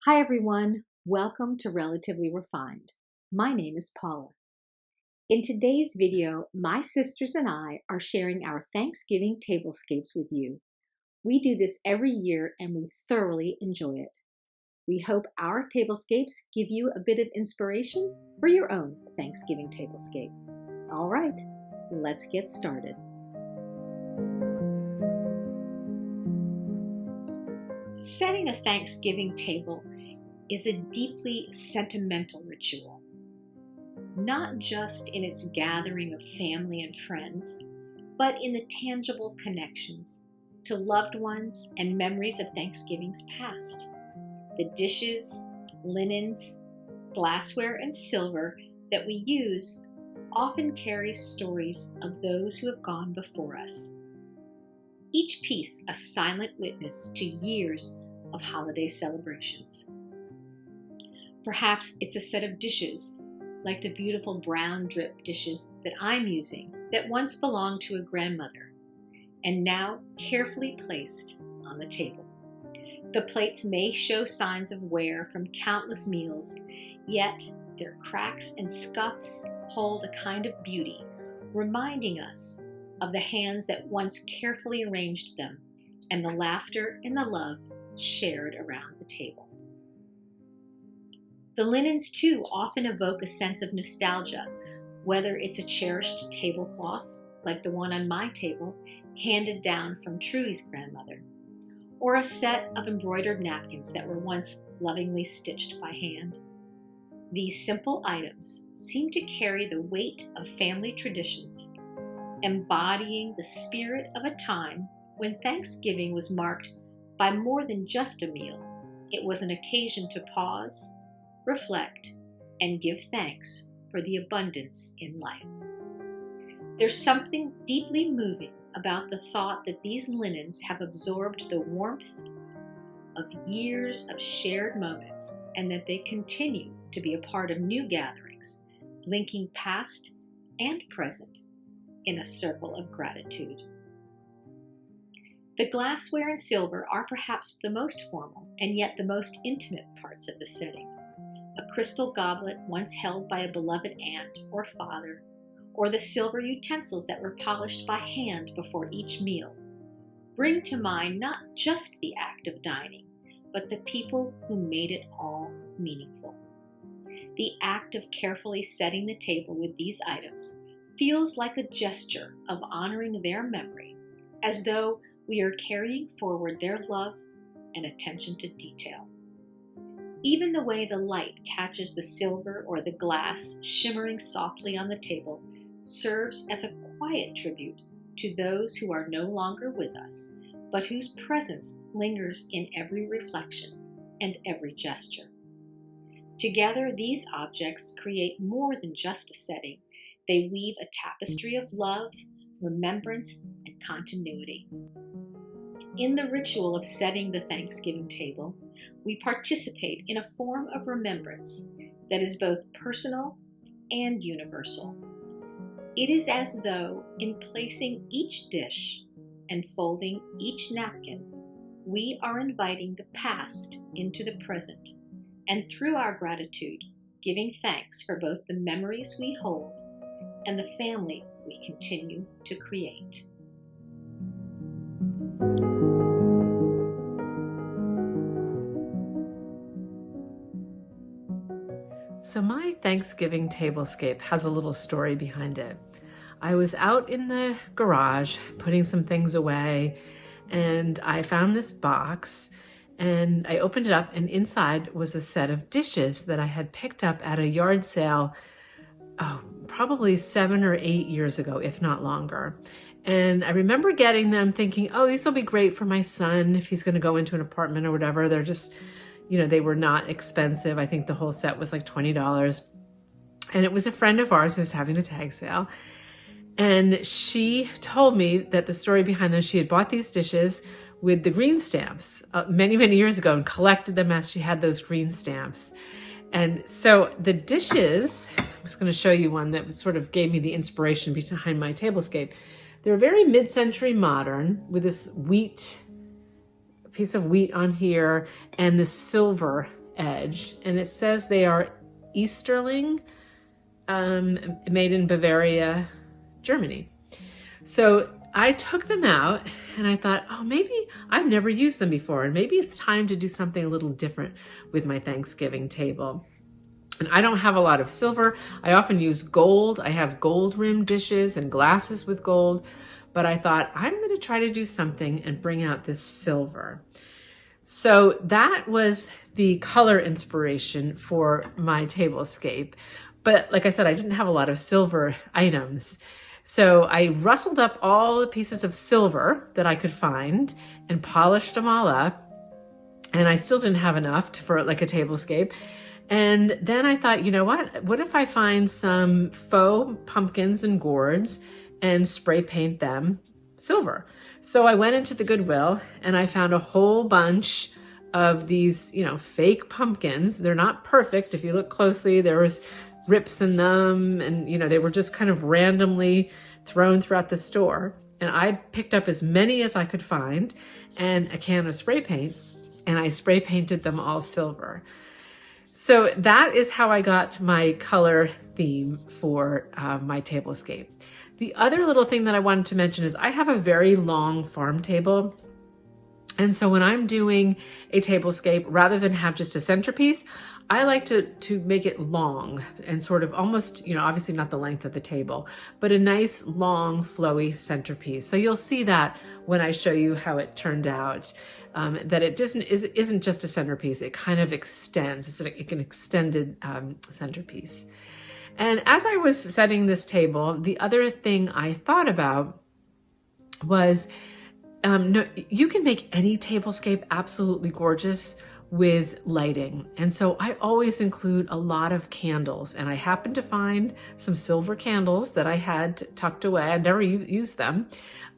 Hi everyone, welcome to Relatively Refined. My name is Paula. In today's video, my sisters and I are sharing our Thanksgiving tablescapes with you. We do this every year and we thoroughly enjoy it. We hope our tablescapes give you a bit of inspiration for your own Thanksgiving tablescape. All right, let's get started. Setting a Thanksgiving table is a deeply sentimental ritual, not just in its gathering of family and friends, but in the tangible connections to loved ones and memories of Thanksgivings past. The dishes, linens, glassware, and silver that we use often carry stories of those who have gone before us. Each piece a silent witness to years of holiday celebrations. Perhaps it's a set of dishes, like the beautiful brown drip dishes that I'm using, that once belonged to a grandmother, and now carefully placed on the table. The plates may show signs of wear from countless meals, yet their cracks and scuffs hold a kind of beauty, reminding us of the hands that once carefully arranged them, and the laughter and the love shared around the table. The linens, too, often evoke a sense of nostalgia, whether it's a cherished tablecloth, like the one on my table, handed down from Truey's grandmother, or a set of embroidered napkins that were once lovingly stitched by hand. These simple items seem to carry the weight of family traditions, embodying the spirit of a time when Thanksgiving was marked by more than just a meal. It was an occasion to pause, reflect, and give thanks for the abundance in life. There's something deeply moving about the thought that these linens have absorbed the warmth of years of shared moments and that they continue to be a part of new gatherings, linking past and present in a circle of gratitude. The glassware and silver are perhaps the most formal and yet the most intimate parts of the setting. A crystal goblet once held by a beloved aunt or father, or the silver utensils that were polished by hand before each meal, bring to mind not just the act of dining, but the people who made it all meaningful. The act of carefully setting the table with these items feels like a gesture of honoring their memory, as though we are carrying forward their love and attention to detail. Even the way the light catches the silver or the glass shimmering softly on the table serves as a quiet tribute to those who are no longer with us, but whose presence lingers in every reflection and every gesture. Together, these objects create more than just a setting. They weave a tapestry of love, remembrance, and continuity. In the ritual of setting the Thanksgiving table, we participate in a form of remembrance that is both personal and universal. It is as though, in placing each dish and folding each napkin, we are inviting the past into the present, and through our gratitude, giving thanks for both the memories we hold and the family we continue to create. So my Thanksgiving tablescape has a little story behind it. I was out in the garage putting some things away, and I found this box, and I opened it up, and inside was a set of dishes that I had picked up at a yard sale probably 7 or 8 years ago, if not longer. And I remember getting them thinking, oh, these will be great for my son if he's going to go into an apartment or whatever. They're just, they were not expensive. I think the whole set was like $20. And it was a friend of ours who was having a tag sale. And she told me that the story behind them, she had bought these dishes with the green stamps many, many years ago and collected them as she had those green stamps. And so the dishes, I'm just going to show you one that sort of gave me the inspiration behind my tablescape. They're very mid-century modern with this piece of wheat on here and this silver edge, and it says they are Easterling, made in Bavaria, Germany. So I took them out and I thought, oh, maybe I've never used them before, and maybe it's time to do something a little different with my Thanksgiving table. And I don't have a lot of silver. I often use gold. I have gold rimmed dishes and glasses with gold, but I thought I'm going to try to do something and bring out this silver. So that was the color inspiration for my tablescape. But like I said, I didn't have a lot of silver items. So I rustled up all the pieces of silver that I could find and polished them all up. And I still didn't have enough for like a tablescape. And then I thought, you know what if I find some faux pumpkins and gourds and spray paint them silver? So I went into the Goodwill and I found a whole bunch of these, fake pumpkins. They're not perfect. If you look closely, there was rips in them, and they were just kind of randomly thrown throughout the store. And I picked up as many as I could find and a can of spray paint, and I spray painted them all silver. So that is how I got my color theme for my tablescape. The other little thing that I wanted to mention is I have a very long farm table. And so when I'm doing a tablescape, rather than have just a centerpiece, I like to make it long and sort of almost, obviously not the length of the table, but a nice long flowy centerpiece. So you'll see that when I show you how it turned out, that it isn't just a centerpiece. It kind of extends. It's like an extended centerpiece. And as I was setting this table, the other thing I thought about was, you can make any tablescape absolutely gorgeous with lighting. And so I always include a lot of candles, and I happened to find some silver candles that I had tucked away. I'd never used them.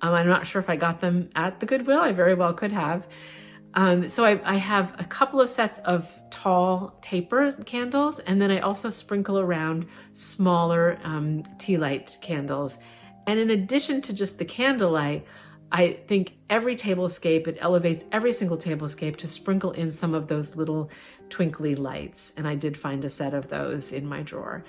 I'm not sure if I got them at the Goodwill. I very well could have. So I have a couple of sets of tall taper candles, and then I also sprinkle around smaller tea light candles. And in addition to just the candlelight, I think every tablescape, it elevates every single tablescape to sprinkle in some of those little twinkly lights. And I did find a set of those in my drawer.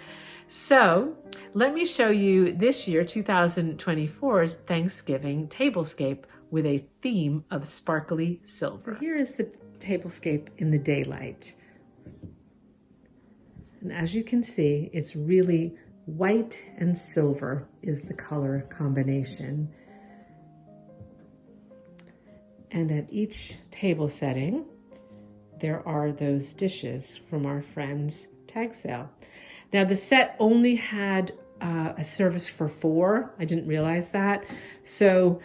So let me show you this year, 2024's Thanksgiving tablescape with a theme of sparkly silver. So here is the tablescape in the daylight. And as you can see, it's really white and silver is the color combination. And at each table setting, there are those dishes from our friend's tag sale. Now the set only had a service for 4. I didn't realize that. So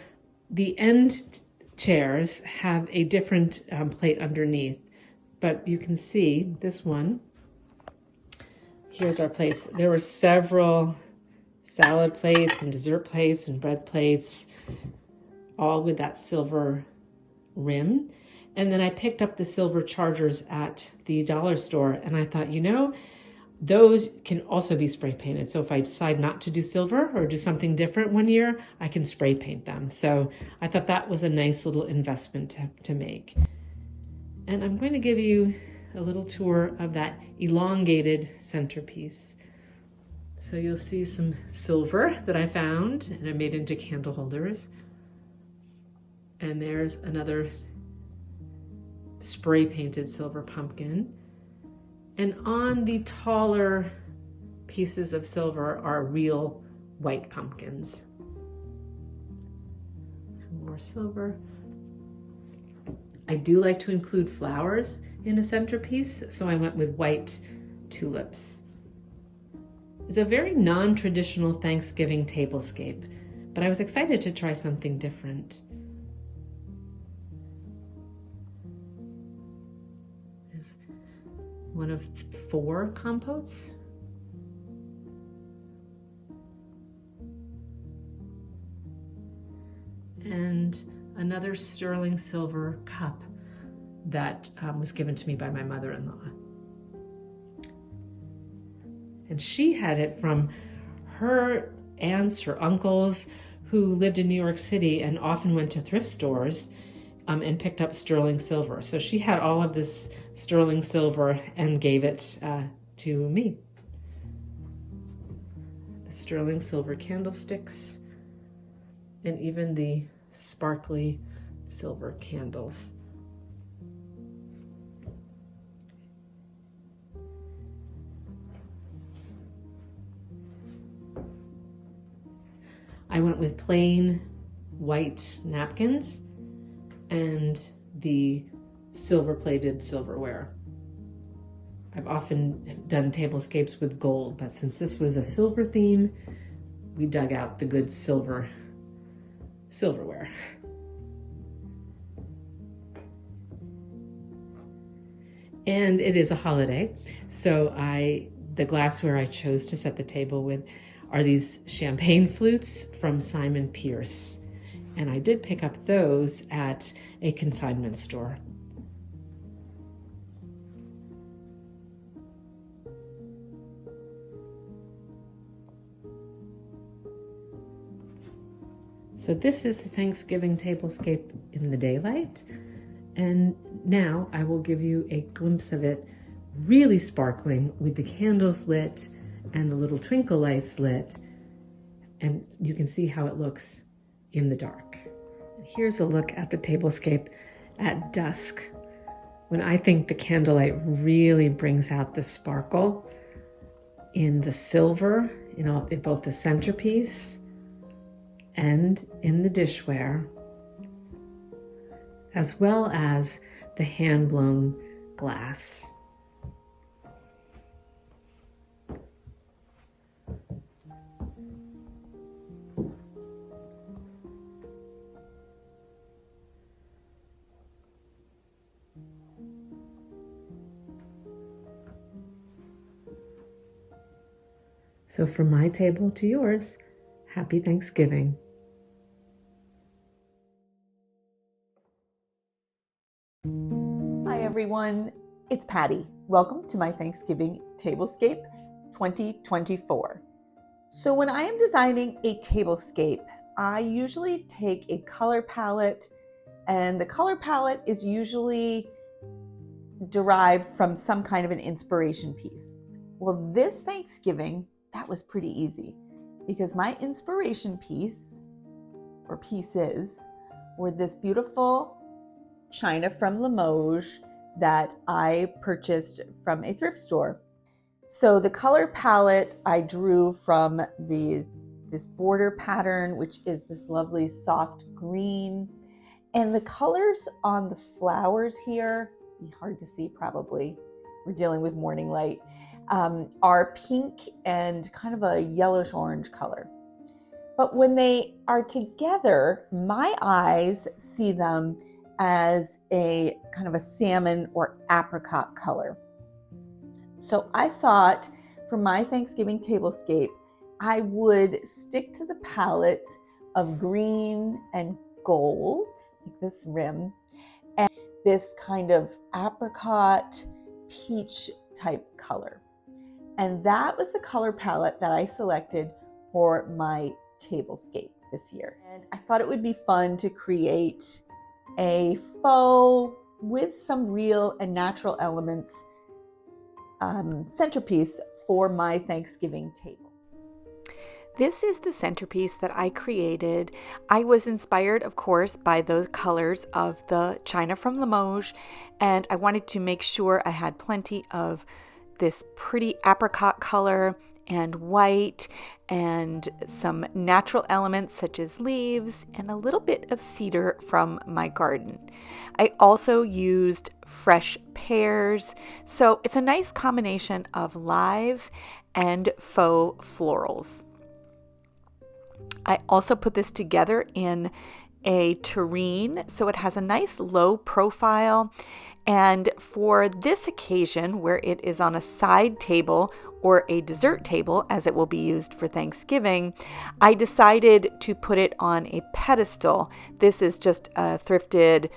the end chairs have a different plate underneath, but you can see this one. Here's our plates. There were several salad plates and dessert plates and bread plates, all with that silver rim. And then I picked up the silver chargers at the dollar store, and I thought, those can also be spray painted. So if I decide not to do silver or do something different one year, I can spray paint them. So I thought that was a nice little investment to make. And I'm going to give you a little tour of that elongated centerpiece. So you'll see some silver that I found and I made into candle holders. And there's another spray painted silver pumpkin. And on the taller pieces of silver are real white pumpkins. Some more silver. I do like to include flowers in a centerpiece, so I went with white tulips. It's a very non-traditional Thanksgiving tablescape, but I was excited to try something different. There's one of 4 compotes. And another sterling silver cup that was given to me by my mother-in-law. And she had it from her aunts or uncles who lived in New York City and often went to thrift stores and picked up sterling silver. So she had all of this sterling silver and gave it to me. The sterling silver candlesticks and even the sparkly silver candles. I went with plain white napkins and the silver-plated silverware. I've often done tablescapes with gold, but since this was a silver theme, we dug out the good silverware. And it is a holiday, so the glassware I chose to set the table with are these champagne flutes from Simon Pierce. And I did pick up those at a consignment store. So this is the Thanksgiving tablescape in the daylight. And now I will give you a glimpse of it really sparkling with the candles lit and the little twinkle lights lit. And you can see how it looks in the dark. Here's a look at the tablescape at dusk, when I think the candlelight really brings out the sparkle in the silver, in both the centerpiece and in the dishware, as well as the hand-blown glass. So from my table to yours, happy Thanksgiving. Hi everyone, it's Patty. Welcome to my Thanksgiving Tablescape 2024. So when I am designing a tablescape, I usually take a color palette, and the color palette is usually derived from some kind of an inspiration piece. Well, this Thanksgiving, that was pretty easy because my inspiration piece or pieces were this beautiful china from Limoges that I purchased from a thrift store. So the color palette I drew from this border pattern, which is this lovely soft green. And the colors on the flowers here, be hard to see probably, we're dealing with morning light, are pink and kind of a yellowish orange color. But when they are together, my eyes see them as a kind of a salmon or apricot color. So I thought for my Thanksgiving tablescape, I would stick to the palette of green and gold, like this rim, and this kind of apricot peach type color. And that was the color palette that I selected for my tablescape this year. And I thought it would be fun to create a faux with some real and natural elements centerpiece for my Thanksgiving table. This is the centerpiece that I created. I was inspired, of course, by the colors of the china from Limoges, and I wanted to make sure I had plenty of this pretty apricot color and white and some natural elements such as leaves and a little bit of cedar from my garden. I also used fresh pears, so it's a nice combination of live and faux florals. I also put this together in a tureen, so it has a nice low profile. And for this occasion, where it is on a side table or a dessert table, as it will be used for Thanksgiving, I decided to put it on a pedestal. This is just a thrifted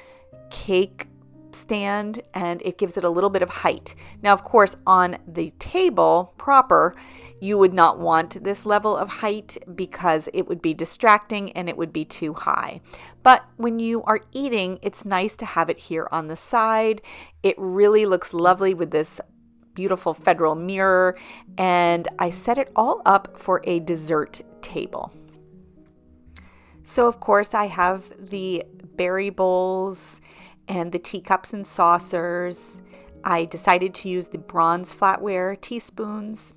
cake stand, and it gives it a little bit of height. Now, of course, on the table proper, You would not want this level of height because it would be distracting and it would be too high. But when you are eating, it's nice to have it here on the side. It really looks lovely with this beautiful federal mirror, and I set it all up for a dessert table. So of course I have the berry bowls and the teacups and saucers. I decided to use the bronze flatware teaspoons.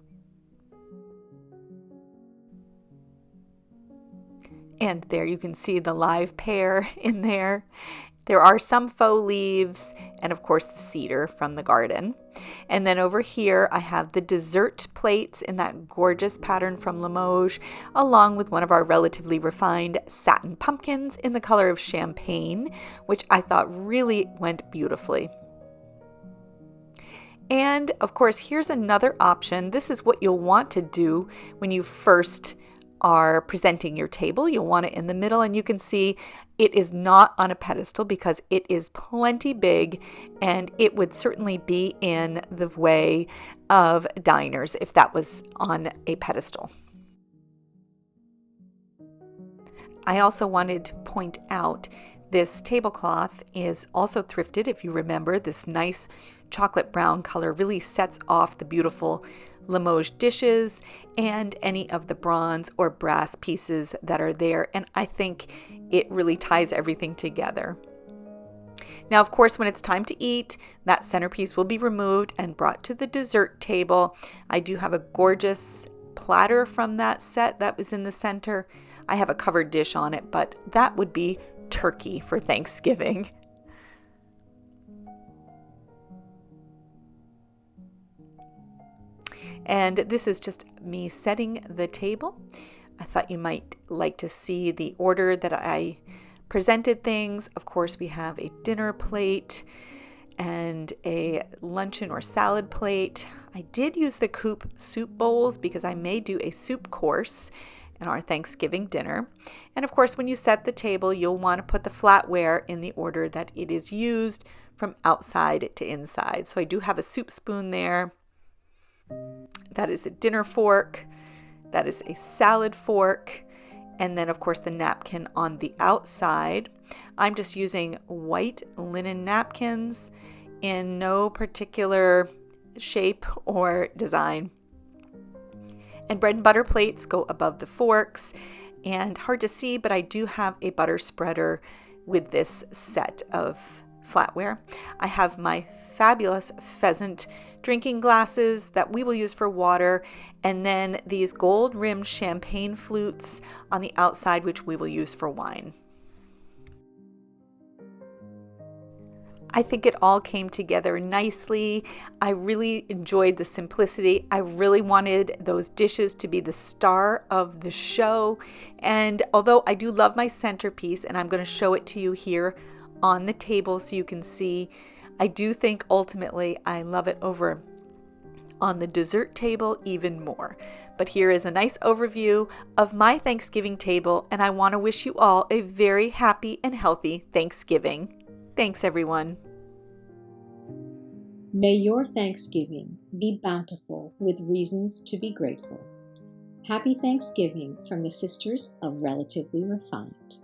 And there you can see the live pear in there. There are some faux leaves and of course the cedar from the garden. And then over here I have the dessert plates in that gorgeous pattern from Limoges, along with one of our relatively refined satin pumpkins in the color of champagne, which I thought really went beautifully. And of course, here's another option. This is what you'll want to do when you first are presenting your table. You'll want it in the middle, and you can see it is not on a pedestal because it is plenty big, and it would certainly be in the way of diners if that was on a pedestal. I also wanted to point out this tablecloth is also thrifted. If you remember, this nice chocolate brown color really sets off the beautiful Limoges dishes and any of the bronze or brass pieces that are there, and I think it really ties everything together. Now, of course, when it's time to eat, that centerpiece will be removed and brought to the dessert table. I do have a gorgeous platter from that set that was in the center. I have a covered dish on it, but that would be turkey for Thanksgiving. And this is just me setting the table. I thought you might like to see the order that I presented things. Of course, we have a dinner plate and a luncheon or salad plate. I did use the coupe soup bowls because I may do a soup course in our Thanksgiving dinner. And of course, when you set the table, you'll want to put the flatware in the order that it is used from outside to inside. So I do have a soup spoon there. That is a dinner fork. That is a salad fork. And then, of course, the napkin on the outside. I'm just using white linen napkins in no particular shape or design. And bread and butter plates go above the forks. And hard to see, but I do have a butter spreader with this set of flatware. I have my fabulous pheasant drinking glasses that we will use for water, and then these gold-rimmed champagne flutes on the outside, which we will use for wine. I think it all came together nicely. I really enjoyed the simplicity. I really wanted those dishes to be the star of the show. And although I do love my centerpiece, and I'm going to show it to you here on the table so you can see, I do think ultimately I love it over on the dessert table even more. But here is a nice overview of my Thanksgiving table, and I want to wish you all a very happy and healthy Thanksgiving. Thanks, everyone. May your Thanksgiving be bountiful with reasons to be grateful. Happy Thanksgiving from the Sisters of Relatively Refined.